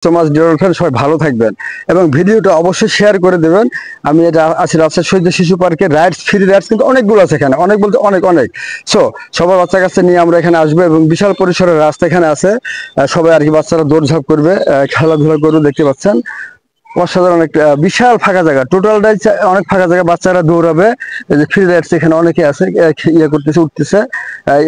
সমাজ deer friend, সবাই ভালো থাকবেন এবং ভিডিওটা অবশ্যই শেয়ার করে দেবেন। আমি এটা আছি রাজশাহী শহীদ শিশু পার্কে। রাইডস, ফ্রি রাইডস কিন্তু অনেকগুলো আছে এখানে, অনেক বলতে অনেক অনেক। সো সবার বাচ্চা কাছে নিয়ে আমরা এখানে আসবো এবং বিশাল পরিসরের রাস্তা এখানে আছে। সবাই আর কি বাচ্চারা দৌড়ঝাঁপ করবে, খেলাধুলা করবে, দেখতে পাচ্ছেন অসাধারণ একটা বিশাল ফাঁকা জায়গা, টোটালটাই অনেক ফাঁকা জায়গা, বাচ্চারা দৌড়াবে। এই যে ফ্রি রাইডস এখানে অনেকে আছে, ইয়ে করতেছে, উঠতেছে।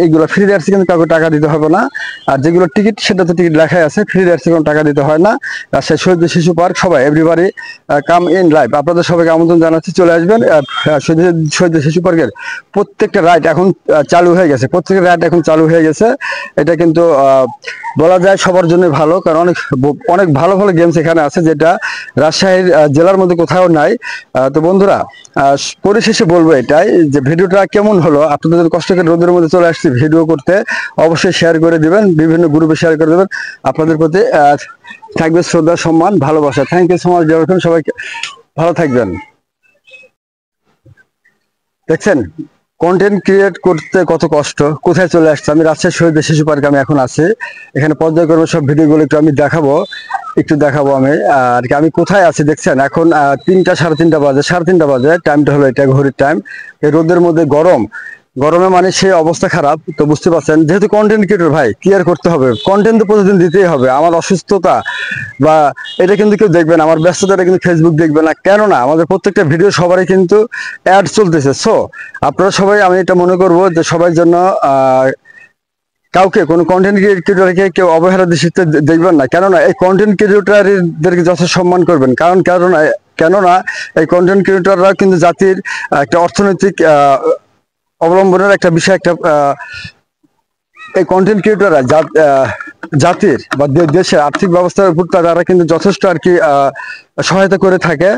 এইগুলো ফ্রি রাইডস কিন্তু কাউকে টাকা দিতে হবে না। আর যেগুলো টিকিট, সেটা তো টিকিট লেখাই আছে, ফ্রি রাইডস কোনো টাকা দিতে হয় না। রাজশাহী শহীদ শিশু পার্ক, সবাই এভরিবাডি কাম ইন লাইভ। আপনাদের সবাইকে আমন্ত্রণ জানাচ্ছি, চলে আসবেন। শহীদ শিশু পার্কের প্রত্যেকটা রাইড এখন চালু হয়ে গেছে, প্রত্যেকটা রাইড এখন চালু হয়ে গেছে। এটা কিন্তু বলা যায় সবার জন্য ভালো, কারণ অনেক অনেক ভালো ভালো গেমস এখানে আছে, যেটা রাজশাহীর জেলার মধ্যে কোথাও নাই। তো বন্ধুরা, পরিশেষে বলবো এটাই যে ভিডিওটা কেমন হলো, আপনাদের কষ্ট করে রোদের মধ্যে চলে আসছি ভিডিও করতে, অবশ্যই শেয়ার করে দিবেন, বিভিন্ন গ্রুপে শেয়ার করে দেবেন। আপনাদের প্রতি থাকবে শ্রদ্ধা, সম্মান, ভালোবাসা। থ্যাংক ইউ সো মাচ, সবাইকে ভালো থাকবেন। দেখছেন কন্টেন্ট ক্রিয়েট করতে কত কষ্ট, কোথায় চলে আসছে। আমি রাজশাহী শহীদ শিশু পার্কে আমি এখন আছি। এখানে পর্যায়ক্রমে সব ভিডিওগুলো একটু আমি দেখাবো, আমি আর কি। আমি কোথায় আছি দেখছেন, এখন 3টা সাড়ে 3টা বাজে, সাড়ে 3টা বাজে। টাইমটা হলো এটা, ঘড়ির টাইম। এই রোদের মধ্যে গরমে মানে সেই অবস্থা খারাপ। তো বুঝতে পারছেন, যেহেতু কন্টেন্ট ক্রিয়েটর ভাই, ক্লিয়ার করতে হবে, কন্টেন্ট তো প্রতিদিন দিতেই হবে। আমার অসুস্থতা বা এটা কিন্তু কেউ দেখবে না, আমার ব্যস্ততাটা কিন্তু ফেসবুক দেখবে না, কেননা আমাদের প্রত্যেকটা ভিডিও সবারই কিন্তু অ্যাড চলতেছে। সো আপনারা সবাই, আমি এটা মনে করবো যে সবার জন্য কাউকে, কোনো কন্টেন্ট ক্রিয়েটরকে কেউ অবহেলা দৃষ্টিতে দেখবেন না, কেননা এই কন্টেন্ট ক্রিয়েটরদেরকে যথেষ্ট সম্মান করবেন। কেননা এই কন্টেন্ট ক্রিয়েটররা কিন্তু জাতির একটা অর্থনৈতিক অবলম্বনের একটা বিষয়, একটা এই কন্টেন্ট ক্রিয়েটররা জাতির বা দেশের আর্থিক ব্যবস্থার উপর তারা কিন্তু যথেষ্ট আর কি সহায়তা করে থাকে।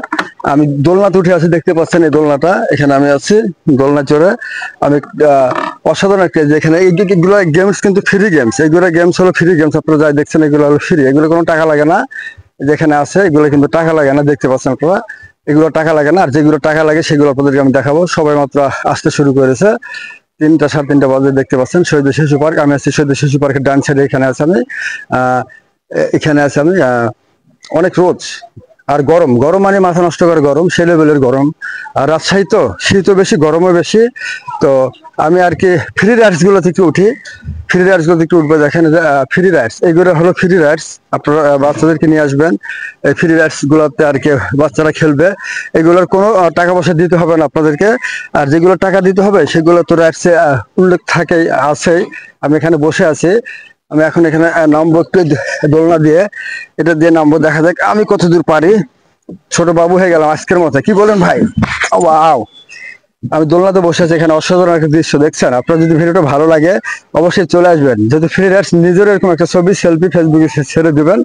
আমি দোলনাতে উঠে আছি, দেখতে পাচ্ছেন এই দোলনাটা, এখানে আমি আছি দোলনা চড়ে। আমি অসাধারণ একটা, যেখানে এইগুলো গেমস কিন্তু ফ্রি গেমস, এইগুলো গেমস হলো ফ্রি গেমস। আপনারা যাই দেখছেন, এগুলো হলো ফ্রি, এগুলো কোনো টাকা লাগে না। যেখানে আছে এগুলো কিন্তু টাকা লাগে না, দেখতে পাচ্ছেন আপনারা, এগুলো টাকা লাগে না। আর যেগুলো টাকা লাগে সেগুলো আপনাদেরকে আমি দেখাবো। সবাই মাত্র আসতে শুরু করেছে, 3টা সাড়ে 3টা বাজে, দেখতে পাচ্ছেন শহীদ শিশু পার্ক। আমি আছি শহীদ শিশু পার্কের ডান সাইডে, এখানে আছি আমি। অনেক রোদ আর গরম মানে মাথা নষ্ট করে গরম, সে লেভেলের গরম। আর রাজশাহী তো শীতও বেশি, গরমও বেশি। তো আমি আর কি ফ্রি রাইডস গুলোতে একটু উঠি, উঠবো। দেখেন ফ্রি রাইডস, এইগুলো হলো ফ্রি রাইডস। আপনারা বাচ্চাদেরকে নিয়ে আসবেন, এই ফ্রি রাইডস গুলোতে আর কি বাচ্চারা খেলবে। এগুলোর কোনো টাকা পয়সা দিতে হবে না আপনাদেরকে। আর যেগুলো টাকা দিতে হবে সেগুলো তো রাইডসে উল্লেখ আছেই। আমি এখানে বসে আছি, আমি এখন এখানে নামবো একটু দোলনা দিয়ে, এটা দিয়ে নামবো, দেখা যাক আমি কত দূর পারি। ছোট বাবু হয়ে গেলাম আজকের মতো, কি বলেন ভাই? ওয়াও, আমি দোলনাতে বসে আছি, এখানে অসাধারণ একটা দৃশ্য দেখছেন। আপনার যদি ভিডিওটা ভালো লাগে অবশ্যই চলে আসবেন। যেহেতু ফ্রি রাইডস, নিজের এরকম একটা ছবি, সেলফি ফেসবুকে ছেড়ে দেবেন।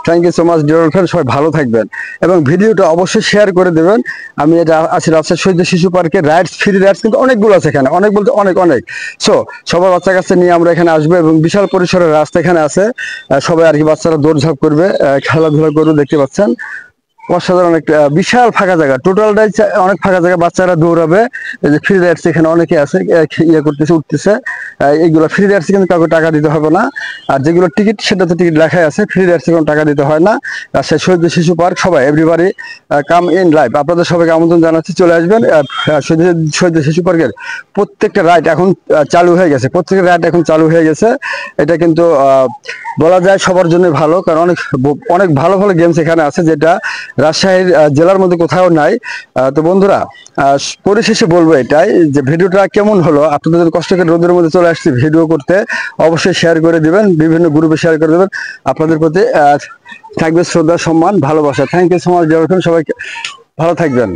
Thank you so much dear friend, সবাই ভালো থাকবেন এবং ভিডিওটা অবশ্যই শেয়ার করে দেবেন। আমি এটা আছি রাজশাহী শহীদ শিশু পার্কে। রাইডস, ফ্রি রাইডস কিন্তু অনেকগুলো আছে এখানে, অনেক বলতে অনেক অনেক। সো সবার বাচ্চা কাছে নিয়ে আমরা এখানে আসবো এবং বিশাল পরিসরের রাস্তা এখানে আছে। সবাই আর কি বাচ্চারা দৌড়ঝাঁপ করবে, খেলাধুলা করবে, দেখতে পাচ্ছেন অসাধারণ একটা বিশাল ফাঁকা জায়গা, টোটালটাই অনেক ফাঁকা জায়গা, বাচ্চারা দৌড়াবে। এই যে ফ্রি রাইডস এখানে অনেকে আছে, ইয়ে করতেছে, উঠতেছে। এইগুলো ফ্রি রাইডস কিন্তু কাউকে টাকা দিতে হবে না। আর যেগুলো টিকিট, সেটা তো টিকিট লেখাই আছে, ফ্রি রাইডস কোনো টাকা দিতে হয় না। রাজশাহী শহীদ শিশু পার্ক, সবাই এভরিবাডি কাম ইন লাইভ। আপনাদের সবাইকে আমন্ত্রণ জানাচ্ছি, চলে আসবেন। শহীদ শিশু পার্কের প্রত্যেকটা রাইড এখন চালু হয়ে গেছে, এটা কিন্তু বলা যায় সবার জন্য ভালো, কারণ অনেক ভালো ভালো গেমস এখানে আছে, যেটা রাজশাহীর জেলার মধ্যে কোথাও নাই। তো বন্ধুরা, পরিশেষে বলবো এটাই যে ভিডিওটা কেমন হলো, আপনাদের কষ্ট করে রোদের মধ্যে চলে আসছি ভিডিও করতে, অবশ্যই শেয়ার করে দিবেন, বিভিন্ন গ্রুপে শেয়ার করে দেবেন। আপনাদের প্রতি থাকবে শ্রদ্ধা, সম্মান, ভালোবাসা। থ্যাংক ইউ সো মাচ, সবাইকে ভালো থাকবেন।